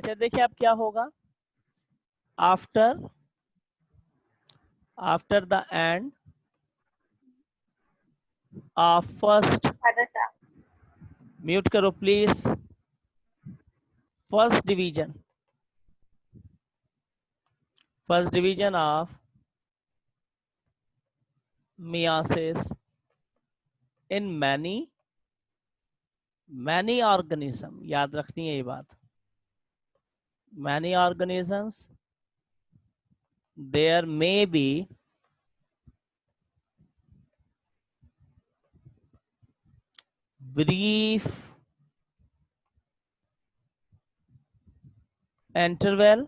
अच्छा देखिए अब क्या होगा, after the end of first, mute करो please, first division of meiosis in many organism, याद रखनी है ये बात, many organisms there may be brief interval,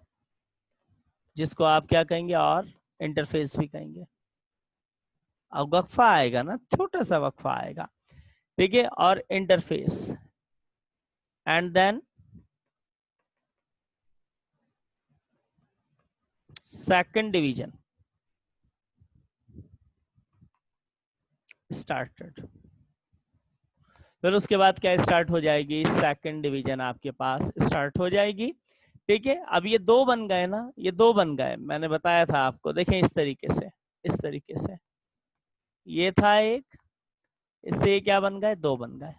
जिसको आप क्या कहेंगे और इंटरफेस भी कहेंगे। अब वक्फा आएगा ना, छोटा सा वक्फा आएगा, ठीक है, और interphase, and then second division started. फिर उसके बाद क्या स्टार्ट हो जाएगी, सेकंड डिवीजन आपके पास स्टार्ट हो जाएगी, ठीक है। अब ये दो बन गए ना, ये दो बन गए, मैंने बताया था आपको, देखें इस तरीके से, इस तरीके से ये था एक, इससे क्या बन गए, दो बन गए,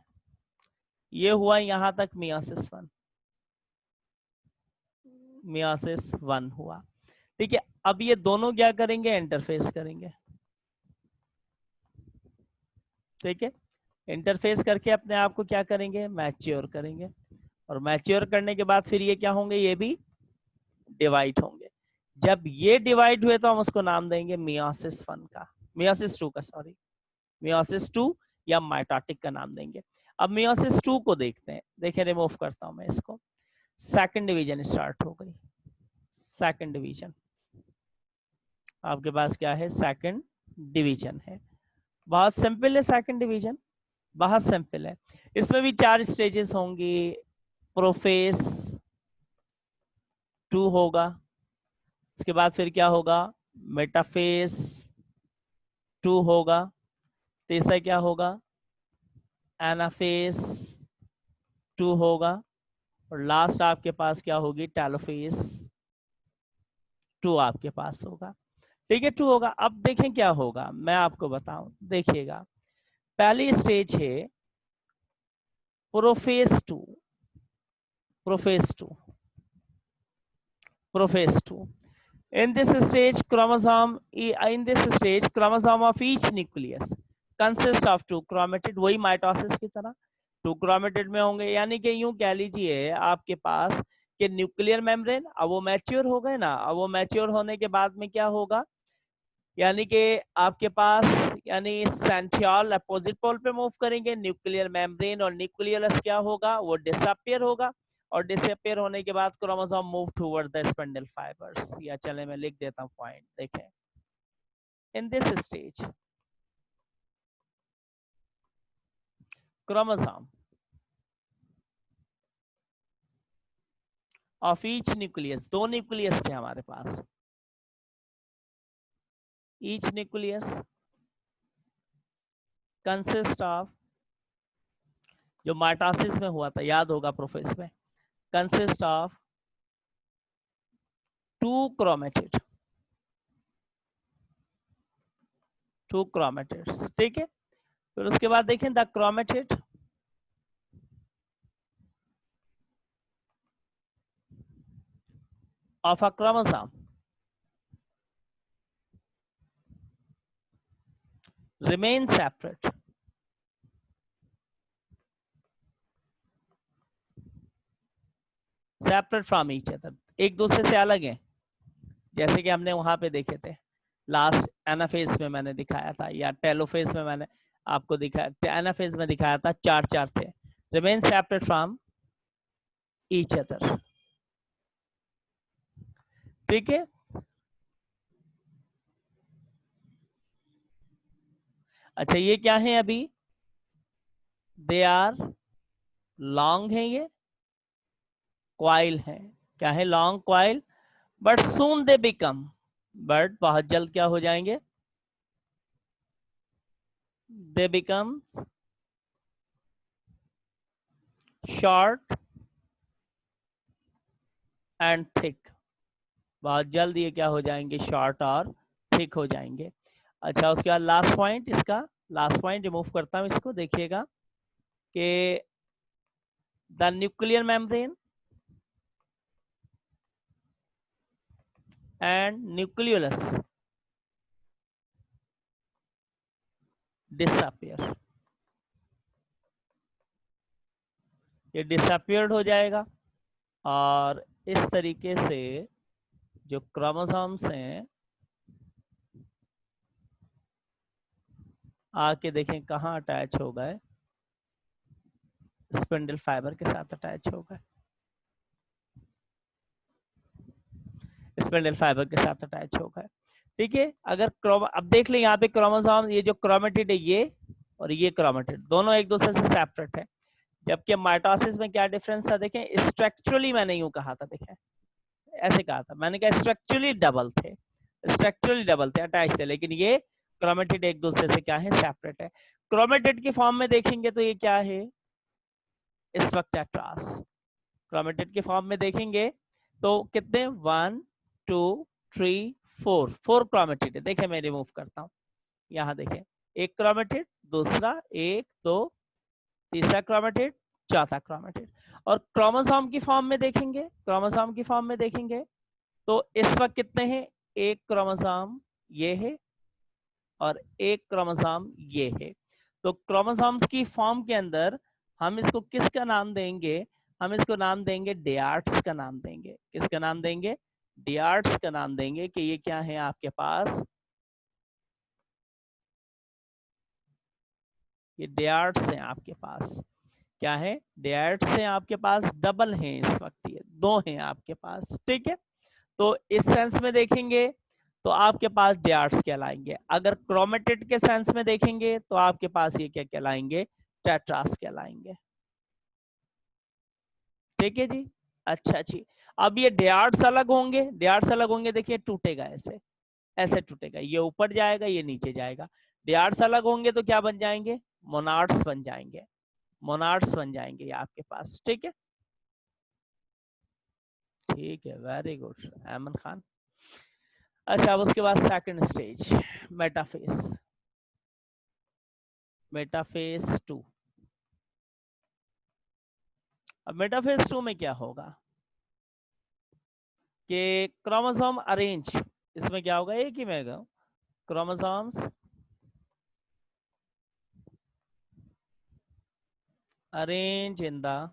ये हुआ यहां तक मियासिस वन हुआ, ठीक है। अब ये दोनों क्या करेंगे, इंटरफेस करेंगे, ठीक है। इंटरफेस करके अपने आप को क्या करेंगे, मैच्योर करेंगे, और मैच्योर करने के बाद फिर ये क्या होंगे, ये भी डिवाइड होंगे। जब ये डिवाइड हुए तो हम उसको नाम देंगे मियोसिस वन का, मियोसिस टू का, सॉरी मियोसिस टू, या माइटोटिक का नाम देंगे। अब मियोसिस टू को देखते हैं, देखिए रिमूव करता हूं मैं इसको, सेकंड डिवीजन स्टार्ट हो गई, सेकंड डिवीजन आपके पास क्या है, सेकंड डिवीजन है, बहुत सिंपल है सेकंड डिवीजन, बहुत सिंपल है। इसमें भी 4 स्टेजेस होंगी, प्रोफेस टू होगा, उसके बाद फिर क्या होगा, मेटाफेस टू होगा, तीसरा क्या होगा, एनाफेस टू होगा, और लास्ट आपके पास क्या होगी, टेलोफेस टू आपके पास होगा, ठीक है, टू होगा। अब देखें क्या होगा, मैं आपको बताऊं, देखिएगा पहली स्टेज है prophase two, prophase two, prophase two. In this stage, chromosome of each nucleus consists of 2 chromatid, वही माइटोसिस की तरह 2 chromatid में होंगे, यानी कि यूं कह लीजिए आपके पास कि न्यूक्लियर मेम्ब्रेन, अब वो मैच्योर हो गए ना, अब वो मैच्योर होने के बाद में क्या होगा, यानी कि आपके पास, यानी सेंट्रियोल अपोजिट पोल पे मूव करेंगे, न्यूक्लियर मेम्ब्रेन और न्यूक्लियस क्या होगा, वो डिसअपियर होगा, और डिसअपियर होने के बाद chromosome move toward the spindle fibres, या चले मैं लिख देता हूं पॉइंट, देखें in this stage chromosome of each nucleus, 2 nucleus थे हमारे पास, ईच न्यूक्लियस कंसिस्ट ऑफ, जो माइटोसिस में हुआ था याद होगा प्रोफेस में, कंसिस्ट ऑफ 2 chromatid, 2 chromatids, ठीक है। फिर उसके बाद देखें the chromatid of a chromosome remain separate, separate from each other, एक दूसरे से अलग है, जैसे कि हमने वहां पे देखे थे लास्ट एनाफेज में मैंने दिखाया था, या टेलोफेज में मैंने आपको दिखाया, एनाफेज में दिखाया था, 4 थे, remain separate from each other, ठीक है। अच्छा ये क्या है, अभी दे आर लॉन्ग है, ये क्वाइल है, क्या है, long coil, but soon they become, but बहुत जल्द क्या हो जाएंगे, they become short and thick. बहुत जल्द ये क्या हो जाएंगे, शॉर्ट और थिक हो जाएंगे। अच्छा, उसके बाद लास्ट पॉइंट, इसका लास्ट पॉइंट रिमूव करता हूं इसको, देखिएगा कि the nuclear membrane and nucleolus disappear, ये डिसअपियर्ड हो जाएगा। और इस तरीके से जो क्रोमोसोम्स हैं आके देखें कहाँ अटैच हो गए, स्पिंडल फाइबर के साथ अटैच हो गए, स्पिंडल फाइबर के साथ अटैच हो गए। ठीक है, अगर अब देख लें यहाँ पे क्रोमोसोम, ये जो क्रोमेटिड है ये और ये क्रोमेटिड दोनों एक दूसरे से सेपरेट है। जबकि माइटोसिस में क्या डिफरेंस था, देखें स्ट्रक्चरली मैंने यूं कहा था, देखें ऐसे कहा था मैंने, कहा स्ट्रक्चरली डबल थे, स्ट्रक्चरली डबल थे, अटैच थे, लेकिन ये क्रोमेटिड एक दूसरे से क्या है, सेपरेट है। क्रोमेटिड की फॉर्म में देखेंगे तो ये क्या है, इस वक्त टेट्रास। क्रोमेटिड के फॉर्म में देखेंगे तो कितने, 1 2 3 4, 4 क्रोमेटिड है। देखें मैं रिमूव करता हूँ, यहाँ देखें एक क्रोमेटिड, दूसरा, एक, दो, तीसरा क्रोमेटिड, चौथा क्रोमेटिड। और क्रोमोसोम की फॉर्म में देखेंगे, क्रोमोसोम की फॉर्म में देखेंगे तो इस वक्त कितने हैं, एक क्रोमोसोम ये है और एक क्रोमोसोम ये है। तो क्रोमोसोम्स की फॉर्म के अंदर हम इसको किसका नाम देंगे, हम इसको नाम देंगे डियार्ट्स का नाम देंगे। किसका नाम देंगे, डियार्ट्स का नाम देंगे कि ये क्या है आपके पास, ये डियार्ट्स हैं आपके पास, क्या है, डियार्ट्स हैं आपके पास, डबल हैं इस वक्त, ये दो हैं आपके पास। ठीक है, तो इस सेंस में देखेंगे तो आपके पास डियार्ट्स कहलाएंगे। अगर क्रोमेटिड के सेंस में देखेंगे तो आपके पास ये क्या कहलाएंगे, टेट्रास कहलाएंगे। ठीक है जी, अच्छा जी। अब ये डियार्ट्स अलग होंगे, डियार्ट्स अलग होंगे, देखिए टूटेगा ऐसे, ऐसे टूटेगा, ये ऊपर जाएगा ये नीचे जाएगा। डियार्ट्स अलग होंगे तो क्या बन जाएंगे, मोनार्ड्स बन जाएंगे, मोनार्ड्स बन जाएंगे ये आपके पास। ठीक है, ठीक है, वेरी गुड अमन खान। अच्छा, अब उसके बाद सेकंड स्टेज, मेटाफेज, मेटाफेज 2। अब मेटाफेज 2 में क्या होगा कि क्रोमोसोम अरेंज, इसमें क्या होगा, एक ही में क्रोमोसोम्स अरेंज इन द,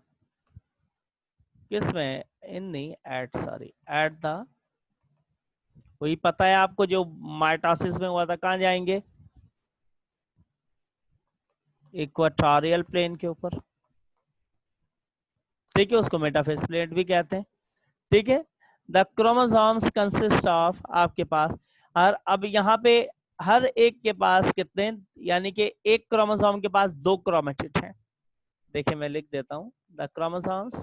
किसमें, इन दी एट, सॉरी एट द, वही पता है आपको जो माइटोसिस में हुआ था, कहाँ जाएंगे, इक्वेटोरियल प्लेन के ऊपर। ठीक है, उसको मेटाफेज प्लेन भी कहते हैं। ठीक है, द क्रोमोसोम्स कंसिस्ट ऑफ आपके पास, और अब यहाँ पे हर एक के पास कितने, यानी कि एक क्रोमोसोम के पास 2 क्रोमेटिड हैं। देखिए मैं लिख देता हूं, the chromosomes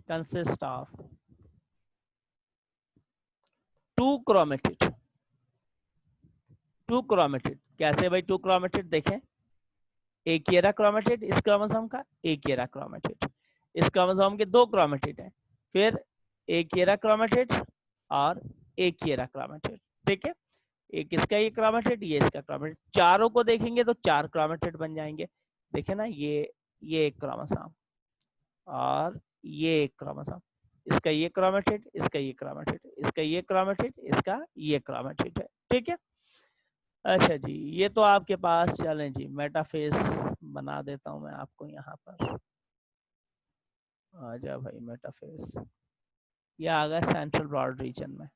consist of 2 chromatid, 2 chromatid. कैसे भाई 2 क्रोमेटिड, देखें एक ये रहा क्रोमेटिड इस क्रोमोसोम का, एक ये रहा क्रोमेटिड, इस क्रोमोसोम के 2 क्रोमेटिड हैं, फिर एक ये रहा क्रोमेटिड और एक ये रहा क्रोमेटिड। ठीक है, एक इसका ये क्रोमेटिड, ये इसका क्रोमेटिड, चारों को देखेंगे तो 4 क्रोमेटिड बन जाएंगे। देखे ना, ये एक क्रोमोसोम और ये एक क्रोमोसोम, इसका ये क्रोमेटिड, इसका ये क्रोमेटिड, इसका ये क्रोमेटिड, इसका ये क्रोमेटिड है। ठीक है, अच्छा जी, ये तो आपके पास, चलें जी मेटाफेज बना देता हूं मैं आपको यहाँ पर, आ जा भाई मेटाफेज, ये आ गया सेंट्रल ब्रॉड रीजन में।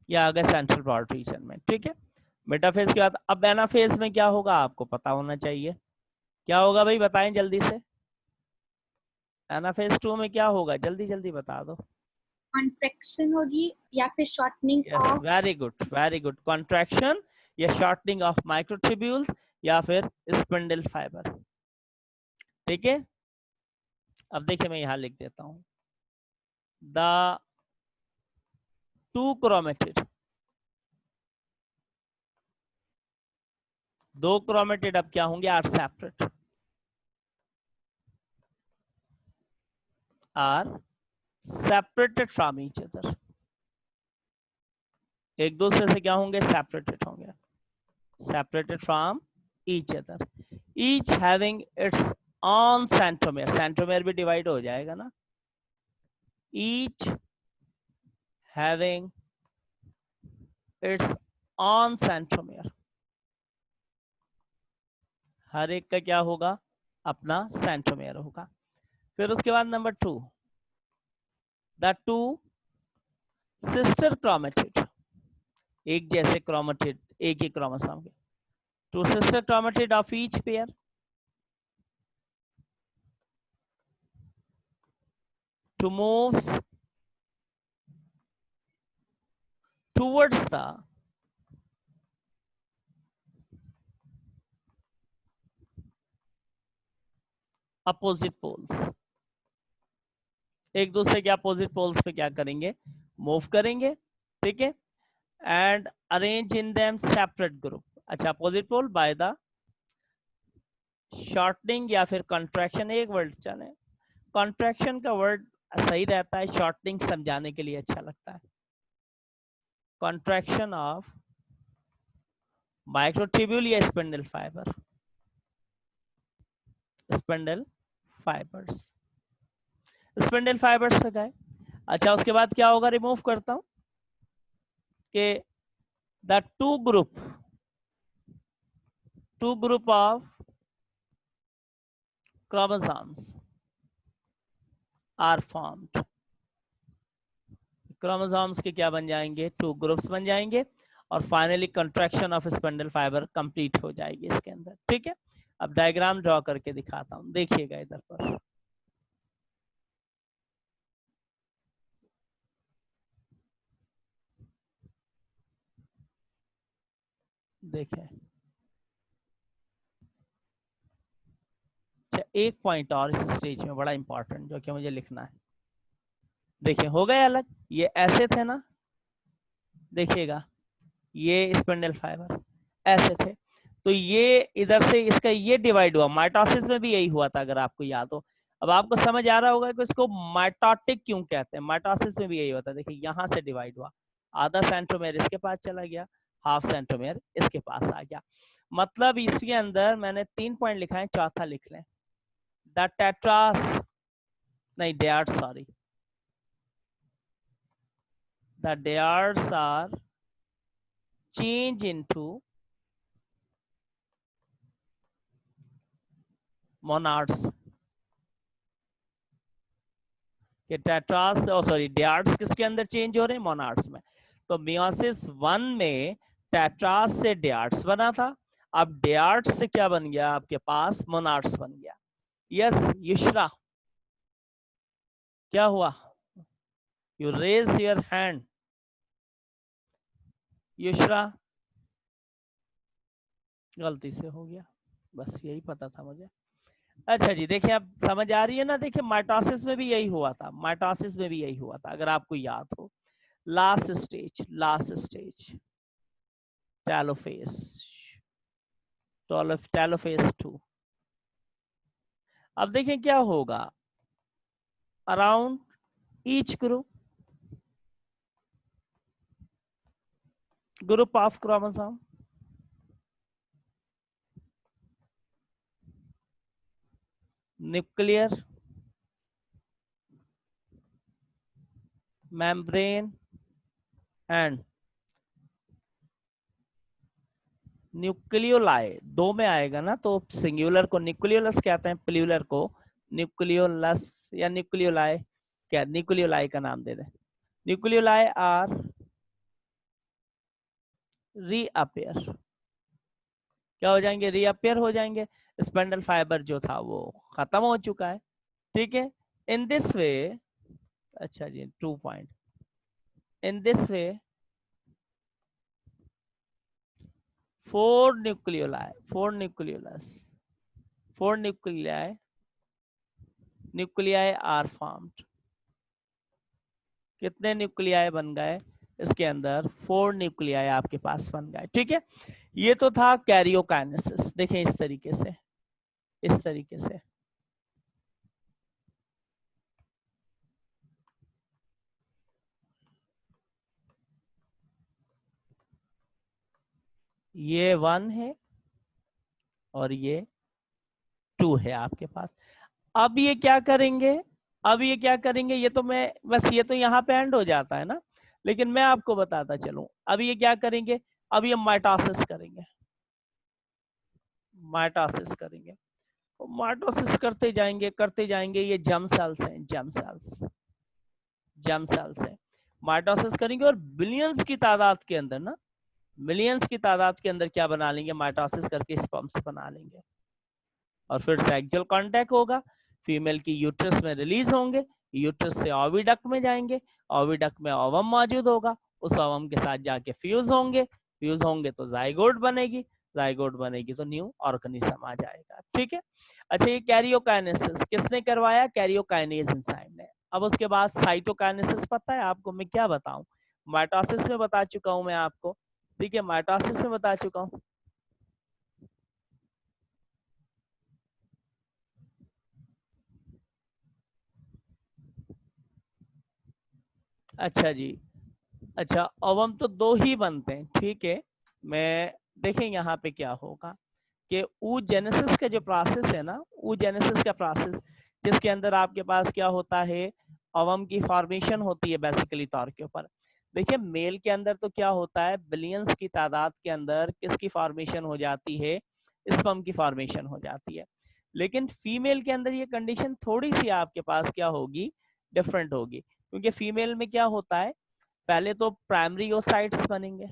ये आ गया सेंट्रल ब्रॉड रीजन में। ठीक है, मेटाफेज के बाद अब एनाफेज में क्या होगा आपको पता होना चाहिए, क्या होगा भाई बताएं जल्दी से, एनाफेज 2 में क्या होगा, जल्दी जल्दी बता दो। कॉन्ट्रैक्शन होगी या फिर shortening yes, of, very good very good, contraction या शॉर्टनिंग ऑफ माइक्रोट्यूब्यूल्स या फिर स्पिंडल फाइबर। ठीक है, अब देखिए मैं यहाँ लिख देता हूँ, द 2 क्रोमेटिड, 2 क्रोमेटिड अब क्या होंगे, are separate, are separated from each other, एक दूसरे से क्या होंगे, सेपरेटेड होंगे, separated from each other, each having its own centromere, centromere भी divide हो जाएगा ना, each having its own centromere, हर एक का क्या होगा, अपना सेंट्रोमेयर होगा। फिर उसके बाद नंबर 2, द 2 सिस्टर क्रोमेटिड, एक जैसे क्रोमेटिड, एक ही क्रोमोसोम के, 2 sister chromatid of each pair to moves towards the opposite poles, एक दूसरे के अपोजिट पोल्स पे क्या करेंगे, मूव करेंगे, ठीक है, and arrange in them separate group. अच्छा, opposite pole by the shortening या फिर कॉन्ट्रैक्शन, एक वर्ड चले, कॉन्ट्रैक्शन का वर्ड सही रहता है, शॉर्टनिंग समझाने के लिए अच्छा लगता है, कॉन्ट्रैक्शन ऑफ माइक्रोट्यूब्यूल या spindle fibre, spindle fibres, spindle fibres पे गए। अच्छा, उसके बाद क्या होगा, रिमूव करता हूं कि the two group of chromosomes are formed, chromosomes के क्या बन जाएंगे, 2 ग्रुप्स बन जाएंगे, और finally contraction of spindle fibre complete हो जाएगी इसके अंदर, ठीक है। अब डायग्राम ड्रॉ करके दिखाता हूं, देखिएगा इधर पर, देखें। अच्छा, एक पॉइंट और इस स्टेज में बड़ा इंपॉर्टेंट जो कि मुझे लिखना है, देखिए हो गए अलग, ये ऐसे थे ना, देखिएगा ये स्पिंडल फाइबर ऐसे थे, तो ये इधर से इसका ये डिवाइड हुआ, माइटोसिस में भी यही हुआ था अगर आपको याद हो। अब आपको समझ आ रहा होगा कि इसको माइटोटिक क्यों कहते हैं, माइटोसिस में भी यही होता है, देखिए यहाँ से डिवाइड हुआ, आधा सेंट्रोमेयर इसके पास चला गया, हाफ सेंट्रोमेयर इसके पास आ गया। मतलब इसके अंदर मैंने 3 पॉइंट लिखा है, चौथा लिख लें, द टेट्रास नहीं dyads, sorry, the dyads are change into monads, कि टेट्रास सॉरी डेयार्ड्स किसके अंदर चेंज हो रहे हैं, मोनार्ड्स में। तो मियोसिस 1 में टेट्रास से डेयार्ड्स बना था, अब डेयार्ड्स से क्या बन गया, आपके पास मोनार्ड्स बन गया। यस युश्रा, क्या हुआ, you raise your hand, Yushra, गलती से हो गया, बस यही पता था मुझे। अच्छा जी, देखिए अब समझ आ रही है ना, देखिए माइटोसिस में भी यही हुआ था, माइटोसिस में भी यही हुआ था अगर आपको याद हो। Last stage telophase, telophase 2। अब देखें क्या होगा, around each group of chromosome, nuclear membrane and nucleoli, दो में आएगा ना, तो सिंगुलर को न्यूक्लियोलस कहते हैं, प्लूरल को न्यूक्लियोलस या न्यूक्लियोलाई, क्या न्यूक्लियोलाई का नाम दे दें, न्यूक्लियोलाई आर रीअपियर, क्या हो जाएंगे, रीअपियर हो जाएंगे, स्पेंडल फाइबर जो था वो खत्म हो चुका है, ठीक है। इन दिस वे, अच्छा जी 2 point, in this way 4 nucleoli, 4 nucleolus, 4 nuclei are formed, कितने न्यूक्लियाई बन गए, इसके अंदर 4 न्यूक्लियाई आपके पास बन गए। ठीक है, ये तो था कैरियोकाइनेसिस। देखें इस तरीके से, इस तरीके से ये 1 है और ये 2 है आपके पास। अब ये क्या करेंगे, अब ये क्या करेंगे, ये तो मैं बस, ये तो यहाँ पे एंड हो जाता है ना, लेकिन मैं आपको बताता चलूं। अब ये क्या करेंगे, अब ये माइटोसिस करेंगे, माइटोसिस करेंगे। माइटोसिस करते जाएंगे। ये जर्म सेल्स हैं, जर्म सेल्स, जर्म सेल्स हैं। माइटोसिस करेंगे और बिलियंस की तादाद के अंदर ना, मिलियंस की तादाद के अंदर क्या बना लेंगे, माइटोसिस करके स्पर्म्स बना लेंगे। और फिर सेक्सुअल कांटेक्ट होगा, फीमेल की यूट्रस में रिलीज होंगे, यूट्रस से ओविडक्ट में जाएंगे, ओविडक्ट में ओवम मौजूद होगा, उस ओवम के साथ जाके फ्यूज होंगे, फ्यूज होंगे तो जाइगोट बनेगी, जाइगोट बनेगी तो न्यू ऑर्गेनिज्म आ जाएगा। ठीक है, अच्छा ये कैरियोकाइनेसिस किसने करवाया, कैरियोकाइनेज एंजाइम ने। अब उसके बाद साइटोकाइनेसिस पता है आपको, मैं क्या बताऊं, माइटोसिस में बता चुका हूं मैं आपको। ठीक है, माइटोसिस में बता चुका हूं। अच्छा जी, अच्छा ओवम तो 2 ही बनते हैं। ठीक है, मैं देखें यहाँ पे क्या होगा कि oogenesis का जो प्रोसेस है ना, oogenesis का प्रोसेस जिसके अंदर आपके पास क्या होता है, ओवम की फॉर्मेशन होती है बेसिकली तौर के ऊपर। देखिए मेल के अंदर तो क्या होता है, बिलियंस की तादाद के अंदर किसकी फॉर्मेशन हो जाती है, स्पर्म की फॉर्मेशन हो जाती है। लेकिन फीमेल के अंदर ये कंडीशन थोड़ी सी आपके पास क्या होगी, डिफरेंट होगी, क्योंकि फीमेल में क्या होता है, पहले तो प्राइमरी ओसाइट्स बनेंगे,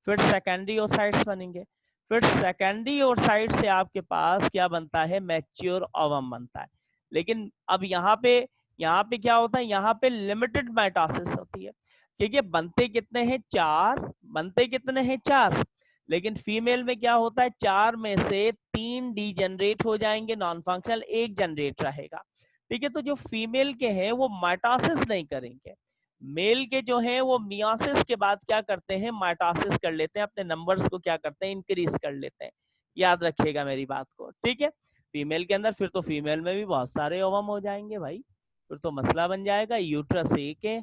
फिर सेकेंडरी ओसाइट्स बनेंगे, फिर सेकेंडरी ओसाइट से आपके पास क्या बनता है, मैच्योर ओवम बनता है। लेकिन अब यहाँ पे क्या होता है, यहाँ पे लिमिटेड माइटोसिस होती है, क्योंकि बनते कितने हैं, 4, बनते कितने हैं, 4। लेकिन फीमेल में क्या होता है, 4 में से 3 डीजनरेट हो जाएंगे, नॉन फंक्शनल 1 जनरेट रहेगा। ठीक है, तो जो फीमेल के हैं वो माइटोसिस नहीं करेंगे, मेल के जो हैं वो मियोसिस के बाद क्या करते हैं, माइटोसिस कर लेते हैं, अपने नंबर्स को क्या करते हैं, इंक्रीज कर लेते हैं। याद रखिएगा मेरी बात को। ठीक है, फीमेल के अंदर फिर तो फीमेल में भी बहुत सारे ओवम हो जाएंगे भाई, फिर तो मसला बन जाएगा, यूट्रस एक है।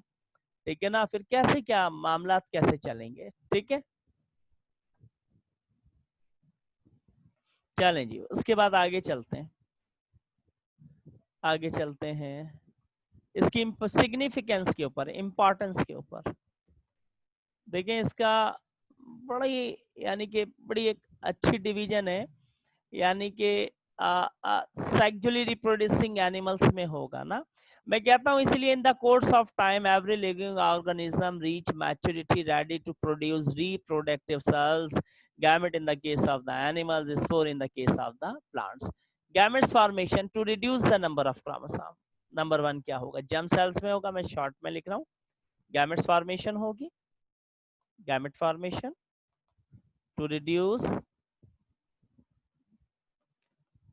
ठीक है ना, फिर कैसे क्या मामला कैसे चलेंगे। ठीक है, चलें जी, उसके बाद आगे चलते हैं, आगे चलते हैं इसकी सिग्निफिकेंस के ऊपर, इंपॉर्टेंस के ऊपर। देखें इसका बड़ी, यानी कि बड़ी एक अच्छी डिवीजन है, यानी कि सेक्सुअली रिप्रोड्यूसिंग एनिमल्स में होगा ना। मैं कहता हूं इसलिए in the course of time every living organism reach maturity ready to produce reproductive cells, gamete in the case of the animals, spore in the case of the plants. Gametes formation to reduce the number of chromosome. Number 1 क्या होगा, germ cells में होगा, मैं short में लिख रहा हूँ, gametes formation होगी, gamete formation to reduce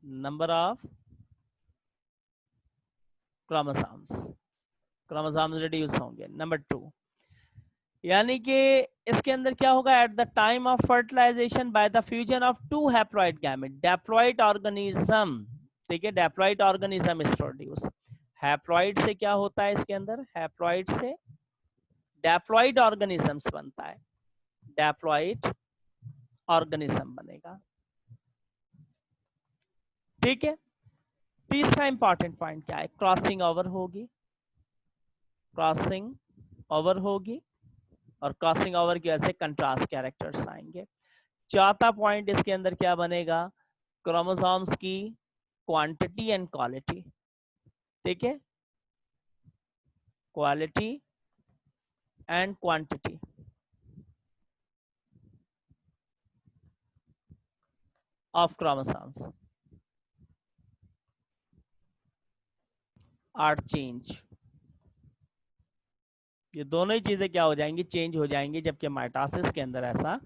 number of chromosomes, chromosomes reduce होंगे। नंबर 2 यानी कि इसके अंदर क्या होगा, at the time of fertilisation by the fusion of 2 haploid gamete, diploid organism. ठीक है, diploid organism is produce. Haploid से क्या होता है, इसके अंदर हैप्लॉइड से डैप्लॉइड ऑर्गेनिजम्स बनता है, डैप्लॉइड ऑर्गेनिज्म बनेगा। ठीक है, तीसरा इंपॉर्टेंट पॉइंट क्या है, क्रॉसिंग ओवर होगी, क्रॉसिंग ओवर होगी, और क्रॉसिंग ओवर की वजह से कंट्रास्ट कैरेक्टर्स आएंगे। चौथा पॉइंट इसके अंदर क्या बनेगा, क्रोमोसोम्स की क्वांटिटी एंड क्वालिटी। ठीक है, quality and quantity of chromosomes are change. ये दोनों ही चीजें क्या हो जाएंगी, चेंज हो जाएंगी, जबकि माइटोसिस के अंदर ऐसा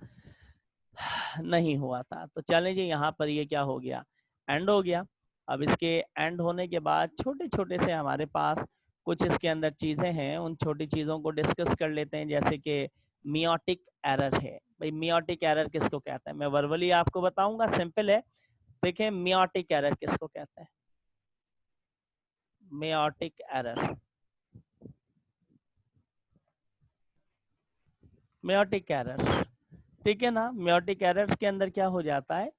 नहीं हुआ था। तो चलें जी, यहाँ पर ये क्या हो गया, एंड हो गया। अब इसके एंड होने के बाद छोटे छोटे से हमारे पास कुछ इसके अंदर चीजें हैं, उन छोटी चीजों को डिस्कस कर लेते हैं, जैसे कि मियोटिक एरर है। भाई मियोटिक एरर किसको कहते हैं, मैं वर्बली आपको बताऊंगा, सिंपल है। देखें मियोटिक एरर किसको कहते हैं, मियोटिक एरर, मियोटिक एरर, ठीक है ना। मियोटिक एरर के अंदर क्या हो जाता है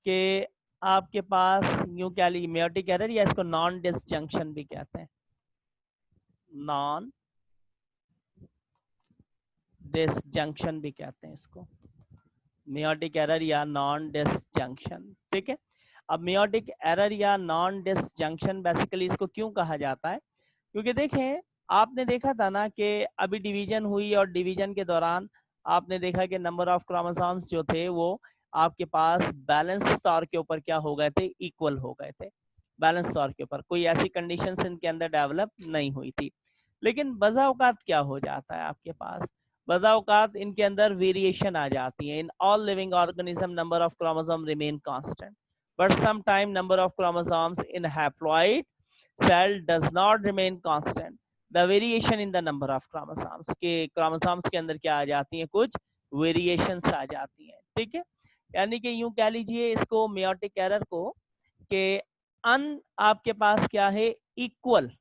कि आपके पास यूं क्या ली मियोटिक एरर, या इसको नॉन डिसजंक्शन भी कहते हैं, नॉन डिसजंक्शन भी कहते हैं इसको, मियोटिक एरर या नॉन डिसजंक्शन, ठीक है। अब मियोटिक एरर या नॉन डिसजंक्शन बेसिकली इसको क्यों कहा जाता है, क्योंकि देखें आपने देखा था ना कि अभी डिवीजन हुई और डिवीजन के दौरान आपने देखा कि नंबर ऑफ क्रोमोसोम्स जो थे वो आपके पास बैलेंस तौर के ऊपर क्या हो गए थे, इक्वल हो गए थे, बैलेंस तौर के ऊपर कोई ऐसी कंडीशंस इनके अंदर डेवलप नहीं हुई थी। लेकिन बज़ा औकात क्या हो जाता है आपके पास, बज़ा औकात इनके अंदर वेरिएशन आ जाती है। In all living organism number of chromosome remain constant, but some time number of chromosomes in haploid cell does not remain constant, the variation in the number of chromosomes, के chromosomes के अंदर क्या आ जाती हैं, कुछ variations आ जाती हैं, ठीक है। यानी कि यूं कह लीजिए इसको meiotic error को कि आपके पास क्या है, equal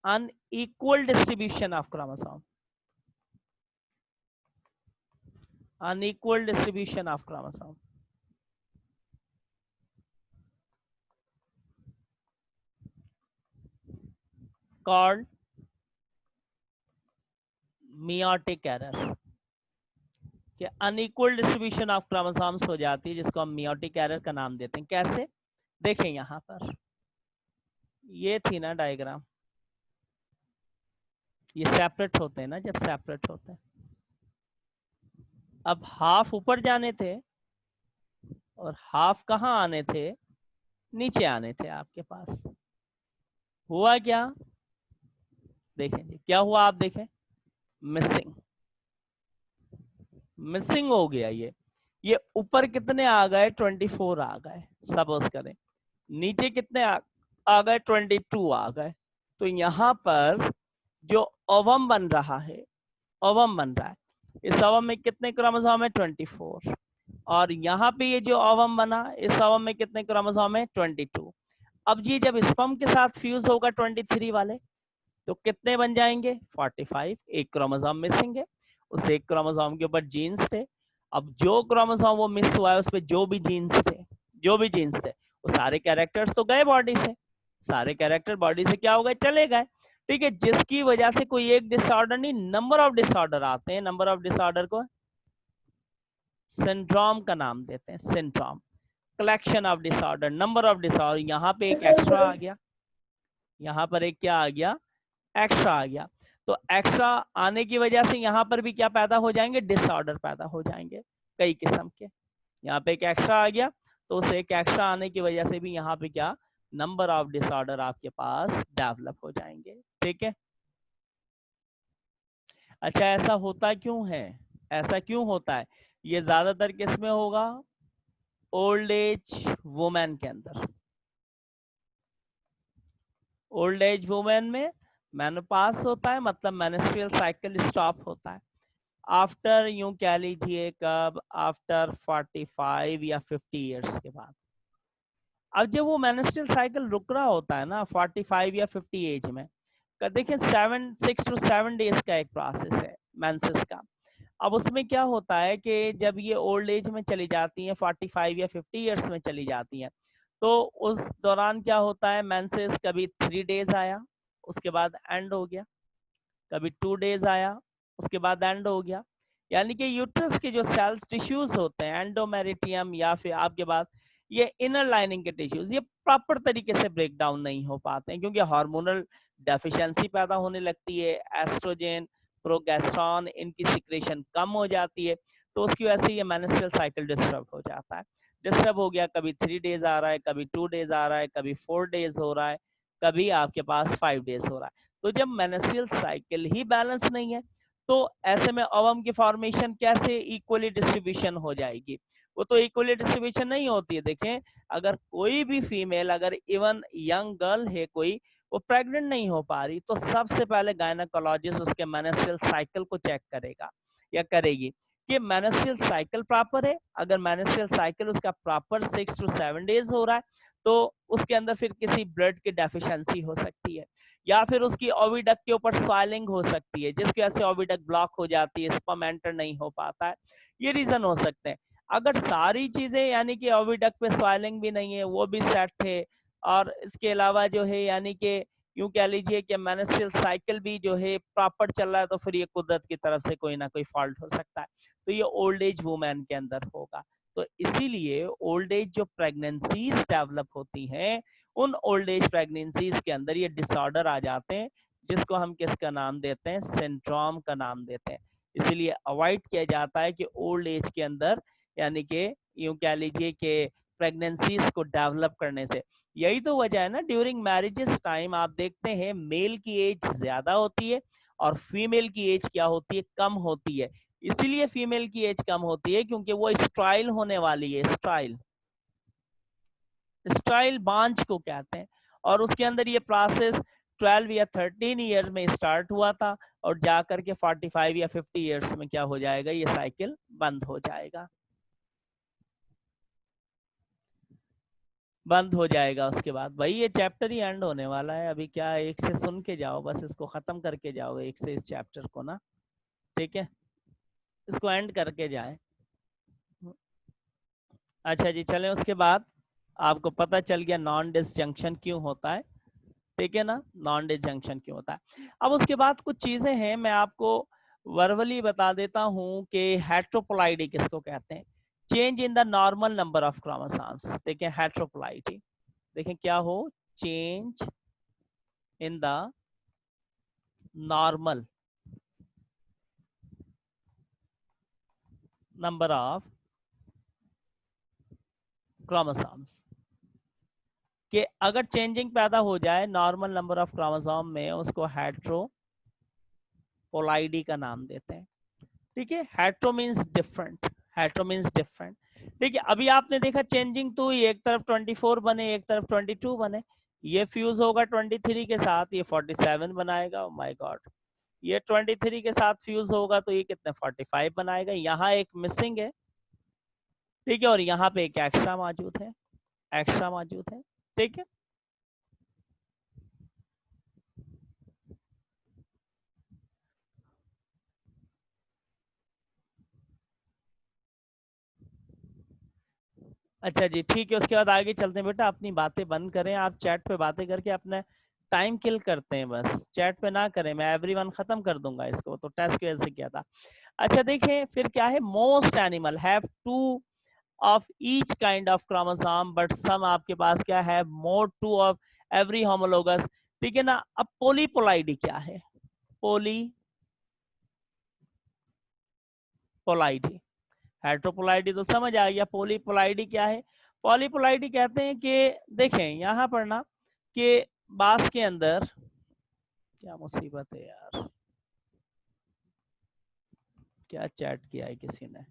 unequal distribution of chromosome, unequal distribution of chromosome, called meiotic error, कि अनइक्वल डिस्ट्रीब्यूशन ऑफ क्रोमोसोम्स हो जाती है, जिसको हम मियोटिक एरर का नाम देते हैं। कैसे, देखें यहां पर ये थी ना डायग्राम, ये सेपरेट होते हैं ना, जब सेपरेट होते हैं, अब हाफ ऊपर जाने थे और हाफ कहाँ आने थे, नीचे आने थे आपके पास। हुआ क्या, देखें जी क्या हुआ, आप देखें मिसिंग, मिसिंग हो गया। ये ऊपर कितने आ गए, 24 आ गए सपोज करें, नीचे कितने आ गए, 22 आ गए। तो यहाँ पर जो ओवम बन रहा है, ओवम बन रहा है, इस ओवम में कितने क्रोमोसोम है, 24, और यहाँ पे ये जो ओवम बना, इस ओवम में कितने क्रोमोसोम है, 22। अब ये जब स्पर्म के साथ फ्यूज होगा 23 वाले, तो कितने बन जाएंगे, 45, एक क्रोमोसोम मिसिंग है, उस एक क्रोमोसोम के ऊपर जीन्स थे। अब जो क्रोमोसोम वो मिस हुआ है उस पर जो भी जीन्स थे, जो भी जीन्स थे, वो सारे कैरेक्टर्स तो गए बॉडी से, सारे कैरेक्टर बॉडी से क्या हो गए, चले गए, ठीक है। जिसकी वजह से कोई एक डिसऑर्डर नहीं, नंबर ऑफ डिसऑर्डर आते हैं, नंबर ऑफ डिसऑर्डर को सिंड्रोम का नाम देते हैं, syndrome, collection of disorder, number of disorder. यहाँ पे एक एक्स्ट्रा आ गया, यहाँ पर एक क्या आ गया, एक्स्ट्रा आ गया। तो एक्स्ट्रा आने की वजह से यहाँ पर भी क्या पैदा हो जाएंगे, डिसऑर्डर पैदा हो जाएंगे कई किस्म के। यहाँ पे एक एक्स्ट्रा आ गया, तो उस एक एक्स्ट्रा आने की वजह से भी यहाँ पे क्या, नंबर ऑफ डिसऑर्डर आपके पास डेवलप हो जाएंगे, ठीक है। अच्छा ऐसा होता क्यों है, ऐसा क्यों होता है, ये ज्यादातर किस में होगा, ओल्ड एज वुमेन के अंदर, ओल्ड एज वुमेन में मेनोपास होता है, मतलब मेंस्ट्रुअल साइकिल स्टॉप होता है आफ्टर, यूं कह लीजिए कब, आफ्टर 45 या 50 इयर्स के बाद। अब जब वो मेंस्ट्रुअल साइकिल रुक रहा होता है ना 45 या 50 एज में, देखिए 6 to 7 डेज का एक प्रोसेस है मेंसेस का। अब उसमें क्या होता है कि जब ये ओल्ड एज में चली जाती हैं, 45 या 50 इयर्स में चली जाती हैं, तो उस दौरान क्या होता है, मेंसेस कभी 3 डेज आया उसके बाद एंड हो गया, कभी 2 डेज आया उसके बाद एंड हो गया। यानी कि यूट्रस के जो सेल्स टिश्यूज होते हैं, एंडोमेरिटियम या फिर आपके पास ये इनर लाइनिंग के टिश्यूज, ये प्रॉपर तरीके से ब्रेक डाउन नहीं हो पाते हैं, क्योंकि हार्मोनल डेफिशिएंसी पैदा होने लगती है, एस्ट्रोजन, प्रोगेस्टेरॉन, इनकी सिक्रेशन कम हो जाती है, तो उसकी वजह से ये मेंस्ट्रुअल साइकिल डिस्टर्ब हो जाता है। डिस्टर्ब हो गया, कभी 3 डेज आ रहा है, कभी 2 डेज आ रहा है, कभी 4 डेज हो रहा है, कभी आपके पास 5 डेज हो रहा है। तो जब मेंस्ट्रुअल साइकिल ही बैलेंस नहीं है, तो ऐसे में ओवम की फॉर्मेशन कैसे इक्वली डिस्ट्रीब्यूशन हो जाएगी, वो तो इक्वली डिस्ट्रीब्यूशन नहीं होती है। देखें अगर कोई भी फीमेल, अगर इवन यंग गर्ल है कोई, वो प्रेग्नेंट नहीं हो पा रही, तो सबसे पहले गायनेकोलॉजिस्ट उसके मेंस्ट्रुअल साइकिल को चेक करेगा या करेगी कि मेंस्ट्रुअल साइकिल प्रॉपर है। अगर मेंस्ट्रुअल साइकिल उसका प्रॉपर 6 to 7 डेज हो रहा है तो उसके अंदर फिर किसी ब्लड की डेफिशिएंसी हो सकती है, या फिर उसकी ओविडक्ट के ऊपर स्वेलिंग हो सकती है जिसकी वजह से ओविडक्ट ब्लॉक हो जाती है, स्पर्म एंटर नहीं हो पाता है। ये रीजन हो सकते हैं। अगर सारी चीजें यानी कि ओविडक्ट पे स्वेलिंग भी नहीं है, वो भी सेट है, और इसके अलावा जो है यानी कि यूं कह लीजिए कि मेंस्ट्रुअल साइकिल भी जो है प्रॉपर चल रहा है, तो फिर ये कुदरत की तरफ से कोई ना कोई फॉल्ट हो सकता है, तो ये ओल्ड एज वुमेन के अंदर होगा। तो इसीलिए ओल्ड एज जो प्रेगनेंसीज डेवलप होती हैं, उन ओल्ड एज प्रेगनेंसीज के अंदर ये डिसऑर्डर आ जाते हैं, जिसको हम किसका नाम देते हैं, सिंड्रोम का नाम देते हैं। इसीलिए अवॉइड किया जाता है कि ओल्ड एज के अंदर यानी कि यूं कह लीजिए कि प्रेगनेंसीज को डेवलप करने से। यही तो वजह है ना, ड्यूरिंग मैरिजेस टाइम आप देखते हैं मेल की एज ज्यादा होती है और फीमेल की एज क्या होती है, कम होती है। इसीलिए फीमेल की एज कम होती है क्योंकि वो स्ट्राइल होने वाली है, स्ट्राइल, स्ट्राइल बांझ को कहते हैं। और उसके अंदर ये प्रोसेस 12 या 13 ईयर में स्टार्ट हुआ था और जाकर के 45 या 50 ईयर्स में क्या हो जाएगा, ये साइकिल बंद हो जाएगा, बंद हो जाएगा। उसके बाद भाई ये चैप्टर ही एंड होने वाला है, अभी क्या एक से सुन के जाओ, बस इसको खत्म करके जाओ एक से इस चैप्टर को ना, ठीक है, इसको एंड करके जाए। अच्छा जी, चलें उसके बाद आपको पता चल गया नॉन डिसजंक्शन क्यों होता है, ठीक है ना, नॉन डिसजंक्शन क्यों होता है। अब उसके बाद कुछ चीजें हैं मैं आपको वर्बली बता देता हूं कि हेट्रोपोलाइडी किसको कहते हैं, change in the normal number of chromosomes. देखें हेट्रोपोलाइडी, देखें क्या हो, change in the normal number of chromosomes, कि अगर चेंजिंग पैदा हो जाए नॉर्मल नंबर ऑफ क्रोमोसोम में, उसको हेट्रोपोलाइडी का नाम देते हैं, ठीक है। Hetero means different, hetero means different, ठीक है। अभी आपने देखा चेंजिंग तो एक तरफ 24 बने, एक तरफ 22 बने, ये फ्यूज होगा 23 के साथ, ये 47 बनाएगा, माय गॉड। ये 23 के साथ फ्यूज होगा तो ये कितने 45 बनाएगा, यहाँ एक मिसिंग है, ठीक है, और यहाँ पे एक एक्स्ट्रा मौजूद है, एक्स्ट्रा मौजूद है, ठीक है। अच्छा जी, ठीक है, उसके बाद आगे चलते हैं। बेटा अपनी बातें बंद करें, आप चैट पे बातें करके अपना टाइम किल करते हैं, बस चैट पे ना करें, मैं एवरीवन खत्म कर दूंगा इसको, तो टेस्ट की वजह से किया था। अच्छा देखें फिर क्या है, most animal have two of each kind of chromosome but some आपके पास क्या है, more two of every homologous, ठीक है ना। अब पोलीपोलाइडी क्या है, पोलीपोलाइडी, हेट्रोपोलाइडी तो समझ आ गया, पोलीपोलाइडी क्या है, पॉलीपोलाइडी कहते हैं कि देखें यहाँ पर ना कि बास के अंदर क्या मुसीबत है यार, क्या चैट किया है किसी ने।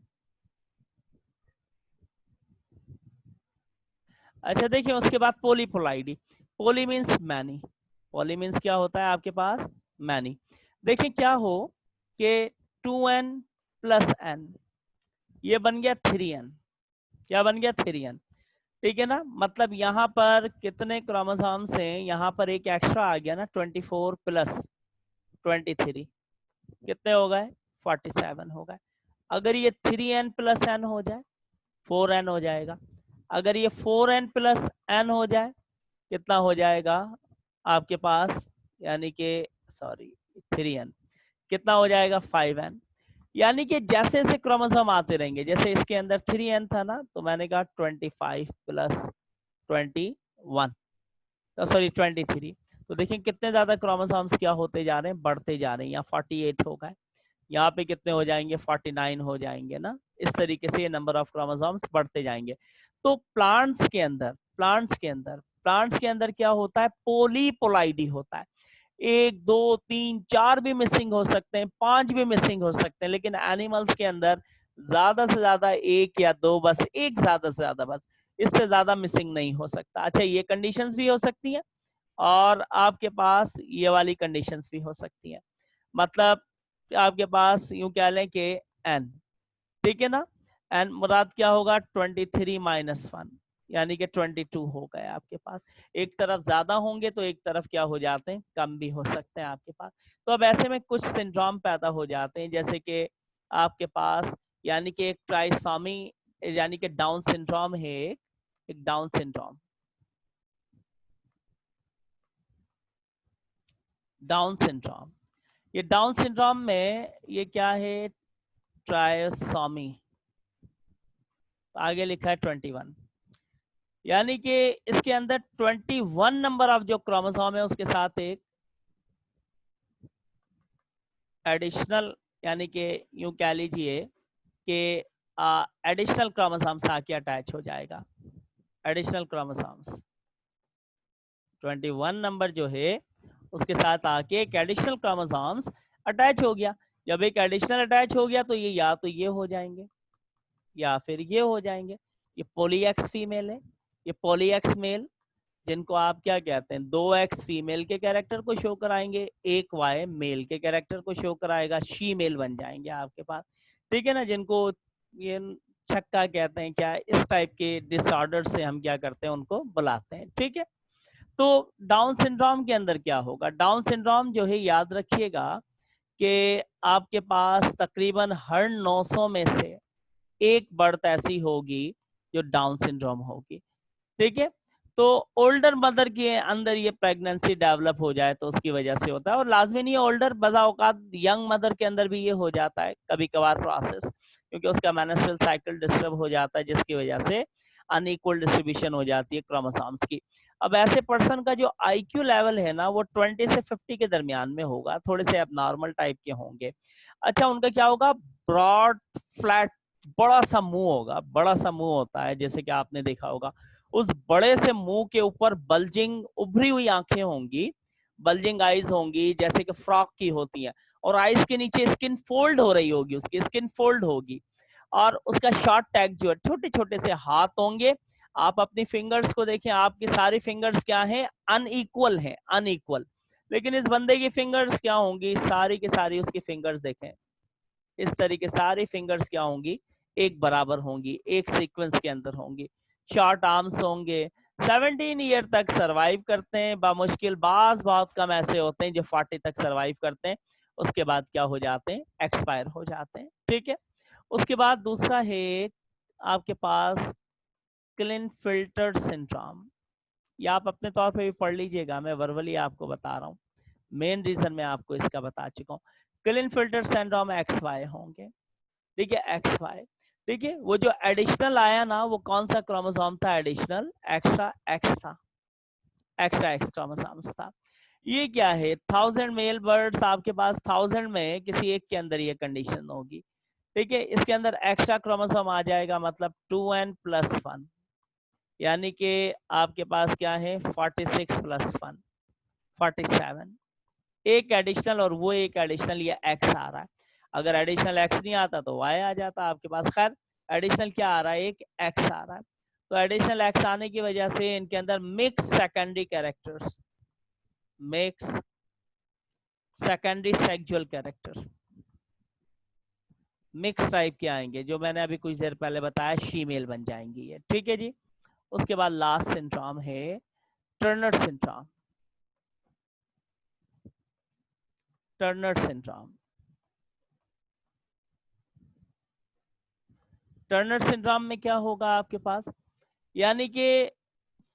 अच्छा देखिए उसके बाद पोलीपोलाइडी, पोली मीन्स मैनी, पोली मीन्स क्या होता है आपके पास, मैनी। देखिए क्या हो कि 2n प्लस n, ये बन गया 3n, क्या बन गया 3n, ठीक है ना। मतलब यहाँ पर कितने क्रोमोसोम्स हैं, यहाँ पर एक एक्स्ट्रा आ गया ना, 24 प्लस 23, कितने हो गए 47 हो गए। अगर ये 3n प्लस n हो जाए 4n हो जाएगा, अगर ये 4n प्लस n हो जाए कितना हो जाएगा आपके पास, यानी कि सॉरी 3n, कितना हो जाएगा 5n। यानी कि जैसे जैसे क्रोमोसोम आते रहेंगे, जैसे इसके अंदर 3n था ना, तो मैंने कहा 25 प्लस 21, तो सॉरी 23, तो देखिए कितने ज्यादा क्रोमोसोम्स क्या होते जा रहे हैं, बढ़ते जा रहे हैं। यहाँ 48 हो गए, यहाँ पे कितने हो जाएंगे 49 हो जाएंगे ना, इस तरीके से ये नंबर ऑफ क्रोमोसोम्स बढ़ते जाएंगे। तो प्लांट्स के अंदर, प्लांट्स के अंदर क्या होता है, पोलीपोलाइडी होता है, 1 2 3 4 भी मिसिंग हो सकते हैं, 5 भी मिसिंग हो सकते हैं, लेकिन एनिमल्स के अंदर ज्यादा से ज्यादा 1 या 2, बस एक ज्यादा से ज्यादा, बस इससे ज्यादा मिसिंग नहीं हो सकता। अच्छा ये कंडीशंस भी हो सकती हैं, और आपके पास ये वाली कंडीशंस भी हो सकती हैं, मतलब आपके पास यूं कह लें कि n, ठीक है ना, n मुराद क्या होगा 23 माइनस 1 यानी कि 22 हो गए आपके पास। एक तरफ ज्यादा होंगे तो एक तरफ क्या हो जाते हैं, कम भी हो सकते हैं आपके पास। तो अब ऐसे में कुछ सिंड्रोम पैदा हो जाते हैं, जैसे कि आपके पास यानी कि एक ट्राइसोमी यानी कि डाउन सिंड्रोम है, एक डाउन सिंड्रोम, डाउन सिंड्रोम, ये डाउन सिंड्रोम में ये क्या है, ट्राइसोमी, आगे लिखा है 21, यानी कि इसके अंदर 21 नंबर ऑफ जो क्रोमोसोम है उसके साथ एक एडिशनल यानी कि यूं कह लीजिए कि एडिशनल क्रोमोसोम्स आके अटैच हो जाएगा, एडिशनल क्रोमोसोम्स 21 नंबर जो है उसके साथ आके एक एडिशनल क्रोमोसोम्स अटैच हो गया। जब एक एडिशनल अटैच हो गया तो ये या तो ये हो जाएंगे या फिर ये हो जाएंगे। ये पॉलीएक्स फीमेल है, ये पॉलीएक्स मेल, जिनको आप क्या कहते हैं, 2x फीमेल के कैरेक्टर को शो कराएंगे, 1y मेल के कैरेक्टर को शो कराएगा, शी मेल बन जाएंगे आपके पास, ठीक है ना, जिनको ये छक्का कहते हैं, क्या इस टाइप के डिसऑर्डर से हम क्या करते हैं, उनको बुलाते हैं, ठीक है। तो डाउन सिंड्रोम के अंदर क्या होगा, डाउन सिंड्रोम जो है याद रखिएगा कि आपके पास तकरीबन हर 900 में से एक बर्थ ऐसी होगी जो डाउन सिंड्रोम होगी, ठीक है। तो ओल्डर मदर के अंदर ये प्रेगनेंसी डेवलप हो जाए तो उसकी वजह से होता है, और लाजमी नहीं ओल्डर, बजा औकात यंग मदर के अंदर भी ये हो जाता है कभी कभार प्रोसेस, क्योंकि उसका मेंस्ट्रुअल साइकिल डिस्टर्ब हो जाता है, जिसकी वजह से अनइक्वल डिस्ट्रीब्यूशन हो जाती है क्रोमोसोम्स की। अब ऐसे पर्सन का जो आईक्यू लेवल है ना वो 20 से 50 के दरमियान में होगा, थोड़े से एबनॉर्मल टाइप के होंगे। अच्छा, उनका क्या होगा, ब्रॉड फ्लैट बड़ा सा मुंह होगा, बड़ा सा मुंह होता है, जैसे कि आपने देखा होगा, उस बड़े से मुंह के ऊपर बल्जिंग उभरी हुई आंखें होंगी, बल्जिंग आईज होंगी जैसे कि फ्रॉक की होती हैं, और आईज के नीचे स्किन फोल्ड हो रही होगी, उसकी स्किन फोल्ड होगी, और उसका शॉर्ट टैग जो है, छोटे छोटे से हाथ होंगे। आप अपनी फिंगर्स को देखें, आपकी सारी फिंगर्स क्या हैं, अनइक्वल हैं, अनइक्वल, लेकिन इस बंदे की फिंगर्स क्या होंगी, सारी की सारी उसकी फिंगर्स देखें इस तरीके, सारी फिंगर्स क्या होंगी, एक बराबर होंगी, एक सीक्वेंस के अंदर होंगी, शॉर्ट आर्म्स होंगे, 17 ईयर तक सरवाइव करते हैं बामुश्किल, बाज बहुत कम ऐसे होते हैं जो 40 तक सरवाइव करते हैं, उसके बाद क्या हो जाते हैं, एक्सपायर हो जाते हैं, ठीक है। उसके बाद दूसरा है आपके पास क्लिनफिल्टर सिंड्रोम, या आप अपने तौर पे भी पढ़ लीजिएगा, मैं वर्बली आपको बता रहा हूँ, मेन रीजन मैं आपको इसका बता चुका हूँ। क्लिनफिल्टर सिंड्रोम XY होंगे, ठीक है, XY, ठीक है। वो जो एडिशनल आया ना, वो कौन सा क्रोमोसोम था, एडिशनल एक्स्ट्रा एक्स था, एक्स्ट्रा एक्स क्रोमोसोम्स था। ये क्या है, 1000 मेल बर्ड्स आपके पास, 1000 में किसी एक के अंदर ये कंडीशन होगी, ठीक है। इसके अंदर एक्स्ट्रा क्रोमोसोम आ जाएगा, मतलब 2n+1, यानी कि आपके पास क्या है 46+1 47, एक एडिशनल, और वो एक एडिशनल ये एक्स आ रहा है। अगर एडिशनल एक्स नहीं आता तो वाई आ जाता आपके पास। खैर एडिशनल क्या आ रहा है, एक एक्स आ रहा है, तो एडिशनल एक्स आने की वजह से इनके अंदर mix secondary characters, mix secondary sexual character, mix type के आएंगे, जो मैंने अभी कुछ देर पहले बताया, शीमेल बन जाएंगी ये, ठीक है जी। उसके बाद लास्ट सिंड्रोम है Turner syndrome, Turner syndrome, Turner syndrome में क्या होगा आपके पास, यानी कि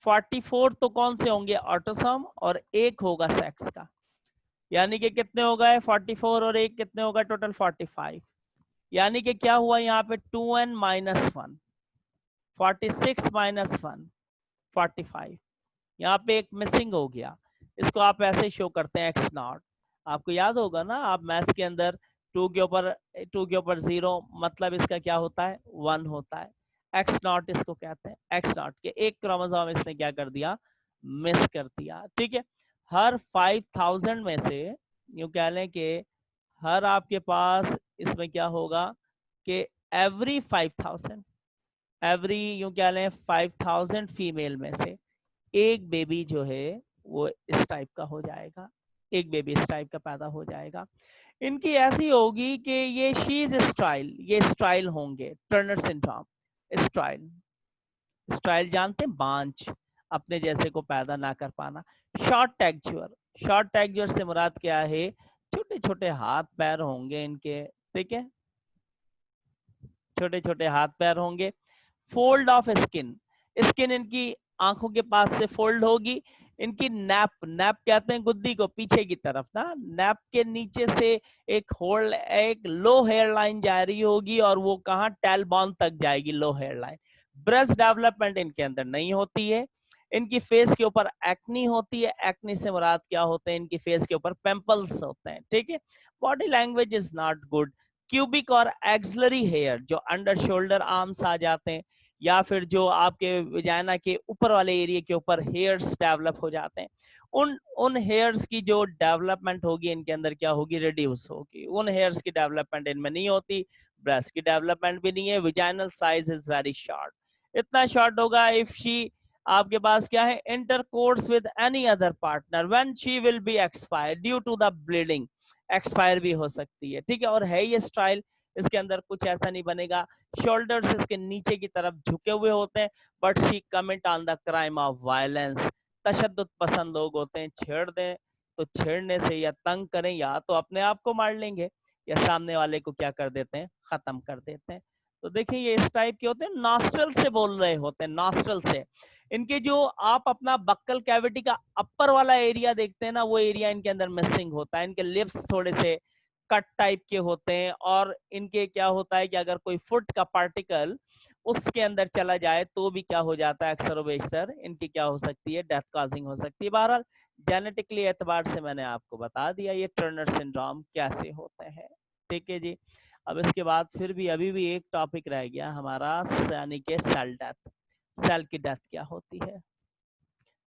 44 तो कौन से होंगे, ऑटोसोम, और एक होगा सेक्स का, यानी कि कितने हो गए 44 और एक कितने होगा, टोटल 45, यानी कि क्या हुआ यहाँ पे 2n-1, 46 - 1 45, यहाँ पे एक मिसिंग हो गया, इसको आप ऐसे शो करते हैं x0। आपको याद होगा ना, आप मैथ्स के अंदर 2 के ऊपर 0 मतलब इसका क्या होता है, 1 होता है, x0 इसको कहते हैं, x0 के एक क्रोमोसोम इसने क्या कर दिया, मिस कर दिया, ठीक है। हर 5000 में से यूं कह लें कि हर आपके पास इसमें क्या होगा कि एवरी 5000, एवरी यूं कह लें 5000 फीमेल में से एक बेबी जो है वो इस टाइप का हो जाएगा, एक बेबी इस टाइप का पैदा हो जाएगा। इनकी ऐसी होगी कि ये शीज स्टाइल, ये स्टाइल होंगे, टर्नर सिंड्रोम स्टाइल। स्टाइल जानते हैं, बांझ, अपने जैसे को पैदा ना कर पाना। शॉर्ट टेक्चर, शॉर्ट टेक्चर से मुराद क्या है, छोटे छोटे हाथ पैर होंगे इनके, ठीक है, छोटे छोटे हाथ पैर होंगे। फोल्ड ऑफ स्किन, स्किन इनकी आंखों के पास से फोल्ड होगी। इनकी नैप, नैप कहते हैं गुद्दी को, पीछे की तरफ ना, नैप के नीचे से एक होल, एक लो हेयर लाइन जा रही होगी और वो कहाँ, टेल बोन तक जाएगी लो हेयर लाइन। ब्रेस्ट डेवलपमेंट इनके अंदर नहीं होती है। इनकी फेस के ऊपर एक्नी होती है, एक्नी से मुराद क्या होते हैं, इनकी फेस के ऊपर पिंपल्स होते हैं, ठीक है। Body language is not good. Cubic और एक्सलरी हेयर, जो अंडर शोल्डर आर्म्स आ जाते हैं, या फिर जो आपके विजाइना के ऊपर वाले एरिया के ऊपर हेयर्स डेवलप हो जाते हैं, उन उन हेयर्स की जो डेवलपमेंट होगी इनके अंदर क्या होगी, रिड्यूस होगी। उन हेयर्स की डेवलपमेंट इनमें नहीं होती। ब्रेस्ट की डेवलपमेंट भी नहीं है। Vaginal size is very short, इतना शॉर्ट होगा इफ शी, आपके पास क्या है, intercourse with any other partner when she will be expire due to the bleeding, expire भी हो सकती है, ठीक है। और है ये स्टाइल, इसके अंदर कुछ ऐसा नहीं बनेगा। शोल्डर्स इसके नीचे की तरफ झुके हुए होते हैं, but she comment on the crime of violence, तशद्दुद पसंद लोग होते हैं। छेड़ दें तो छेड़ने से, या तंग करें या तो अपने आप को मार लेंगे, या सामने वाले को क्या कर देते हैं, खत्म कर देते हैं। तो देखिए ये इस टाइप के होते हैं, नॉस्ट्रल से बोल रहे होते हैं, नॉस्ट्रल से। इनके जो आप अपना बक्कल कैविटी का अपर वाला एरिया देखते हैं ना, वो एरिया इनके अंदर मिसिंग होता है। इनके लिप्स थोड़े से कट टाइप के होते हैं, और इनके क्या होता है कि अगर कोई फुट का पार्टिकल उसके अंदर चला जाए तो भी क्या हो जाता है, अक्सर बेशतर इनकी क्या हो सकती है, डेथ कॉजिंग हो सकती है। बहरहाल जेनेटिकली एतबार से मैंने आपको बता दिया ये टर्नर सिंड्रोम कैसे होते हैं, ठीक है जी। अब इसके बाद फिर भी अभी भी एक टॉपिक रह गया हमारा, यानी कि सेल डेथ। सेल की डेथ क्या होती है,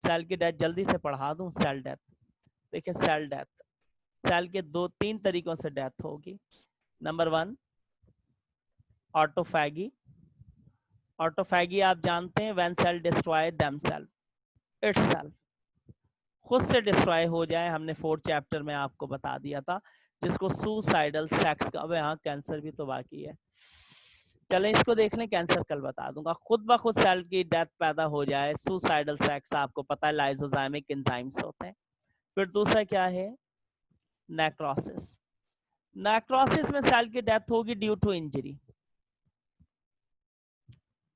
सेल की डेथ जल्दी से पढ़ा दूं। सेल डेथ, देखिए सेल डेथ, सेल के दो तीन तरीकों से डेथ होगी। Number 1, autophagy. ऑटोफैगी आप जानते हैं, when cell destroy themselves, itself, खुद से डिस्ट्रॉय हो जाए। हमने 4th चैप्टर में आपको बता दिया था, जिसको सुसाइडल सेक्स का, अबे हाँ कैंसर भी तो बाकी है, चलें इसको देख लें, कैंसर कल बता दूंगा। खुद ब खुद सेल की डेथ पैदा हो जाए, सुसाइडल सेक्स आपको पता है, लाइसोजाइमिक एंजाइम्स होते हैं। फिर दूसरा क्या है, नेक्रोसिस। नेक्रोसिस में सेल की डेथ होगी ड्यू टू इंजरी,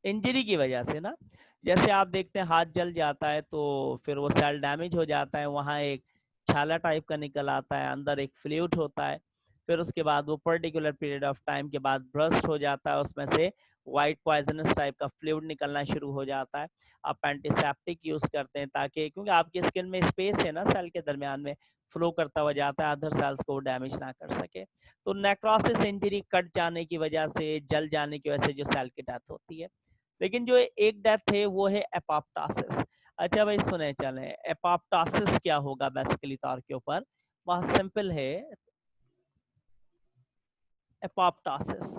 इंजरी की वजह से ना। जैसे आप देखते हैं हाथ जल जाता है तो फिर वो सेल डैमेज हो जाता है, वहाँ एक छाला टाइप का निकल आता है, अंदर एक फ्लूइड होता है। फिर उसके बाद वो पर्टिकुलर पीरियड ऑफ टाइम के बाद ब्रस्ट हो जाता है, उसमें से वाइट पॉइजनस टाइप का फ्लूइड निकलना शुरू हो जाता है। आप एंटीसेप्टिक यूज करते हैं ताकि, क्योंकि आपकी स्किन में स्पेस है ना सेल के दरमियान में, फ्लो करता हुआ जाता है, अदर सेल्स को डैमेज ना कर सके। तो नेक्रोसिस इंजरी, कट जाने की वजह से, जल जाने की वजह से जो सेल की डेथ होती है। लेकिन जो एक डेथ है वो है एपोप्टोसिस। अच्छा भाई सुने चले, एपोप्टोसिस क्या होगा बेसिकली तौर के ऊपर, बहुत सिंपल है। एपोप्टोसिस,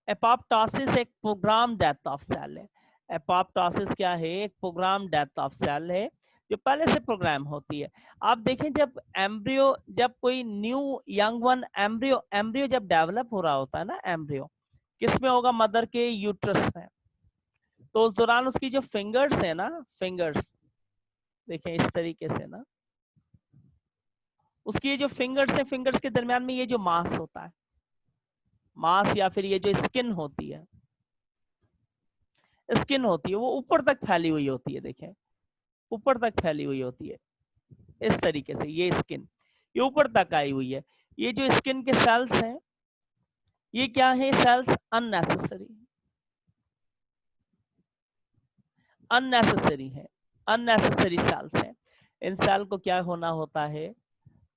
एपोप्टोसिस एक प्रोग्राम डेथ ऑफ सेल है। एपोप्टोसिस क्या है, एक प्रोग्राम डेथ ऑफ सेल है, जो पहले से प्रोग्राम होती है। आप देखें जब एम्ब्रियो, जब कोई new young one embryo, embryo जब डेवलप हो रहा होता है ना, एम्ब्रियो किस में होगा, मदर के यूट्रस में। तो उस दौरान उसकी जो फिंगर्स है ना, फिंगर्स देखें इस तरीके से ना, उसकी ये जो फिंगर्स है, फिंगर्स के दरमियान में ये जो मांस होता है, मांस या फिर ये जो स्किन होती है, स्किन होती है, वो ऊपर तक फैली हुई होती है। देखें ऊपर तक फैली हुई होती है इस तरीके से, ये स्किन ये ऊपर तक आई हुई है। ये जो स्किन के सेल्स हैं, ये क्या है, सेल्स अननेसेसरी, अननेसेसरी है, अननेसेसरी सेल्स हैं। इन सेल को क्या होना होता है,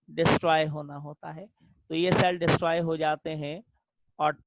डिस्ट्रॉय होना होता है। तो ये सेल डिस्ट्रॉय हो जाते हैं और